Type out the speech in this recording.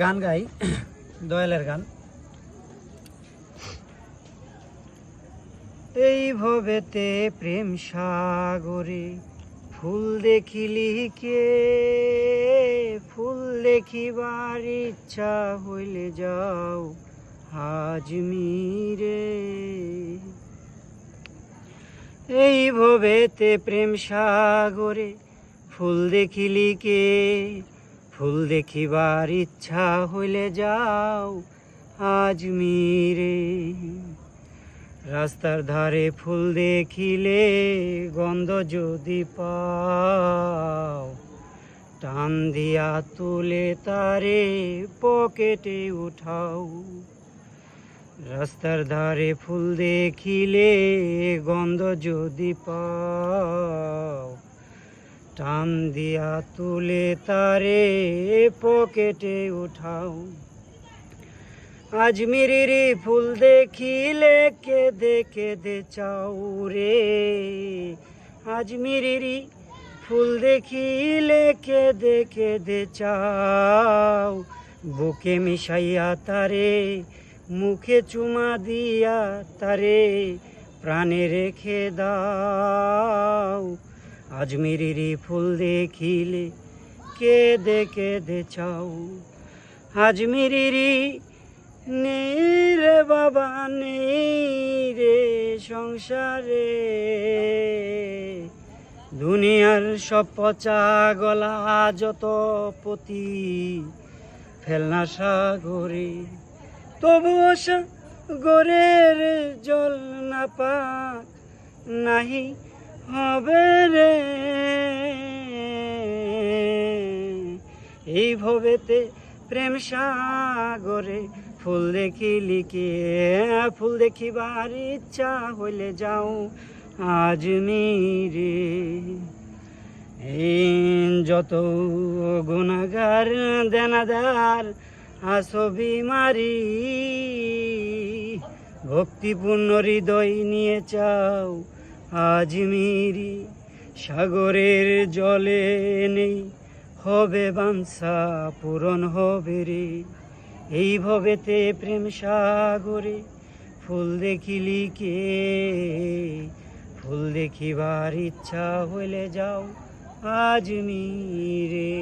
গান গাই, দয়ালের গান। এই ভবেতে প্রেম সাগরে ফুল দেখিলি কে, ফুল দেখিবার ইচ্ছা হইলে যাও আজমিরে। এই ভবেতে প্রেম সাগরে ফুল দেখিলি কে, ফুল দেখিবার ইচ্ছা হইলে যাও আজমিরে। রাস্তার ধারে ফুল দেখিলে গন্ধ যদি পাও, টান দিয়া তুলে তারে পকেটে উঠাও। রাস্তার ধারে ফুল দেখিলে গন্ধ যদি পাও, টান দিয়া তুলে তারে পকেটে উঠাও। আজমিরের ফুল দেখিলে কেঁদে কেঁদে চাও রে, আজমিরের ফুল দেখিলে কেঁদে কেঁদে চাও। বুকে মিশাইয়া তারে মুখে চুমা দিয়া তারে প্রাণে রেখে দাও। আজমিরের ফুল দেখিলে কেঁদে কেঁদে চাও। আজমিরের নেই রে বাবা, নেই রে সংসারে, দুনিয়ার সব পচা গলা যত পতি ফেলনা সাগরে। তবুও সাগরের জল না পাক নাহি হবে রে। এই ভবেতে প্রেম সাগরে ফুল দেখিলি কে, ফুল দেখিবার ইচ্ছা হইলে যাও আজমিরে। যত গুনাহগার দেনাদার আসবি মারি, ভক্তিপূর্ণ হৃদয় নিয়ে চাও আজমিরি। সাগরের জলে নেই হবে বাঞ্ছা পূরণ হবে রে। এই ভবেতে প্রেম সাগরে ফুল দেখিলি কে, ফুল দেখিবার ইচ্ছা হইলে যাও আজমিরে।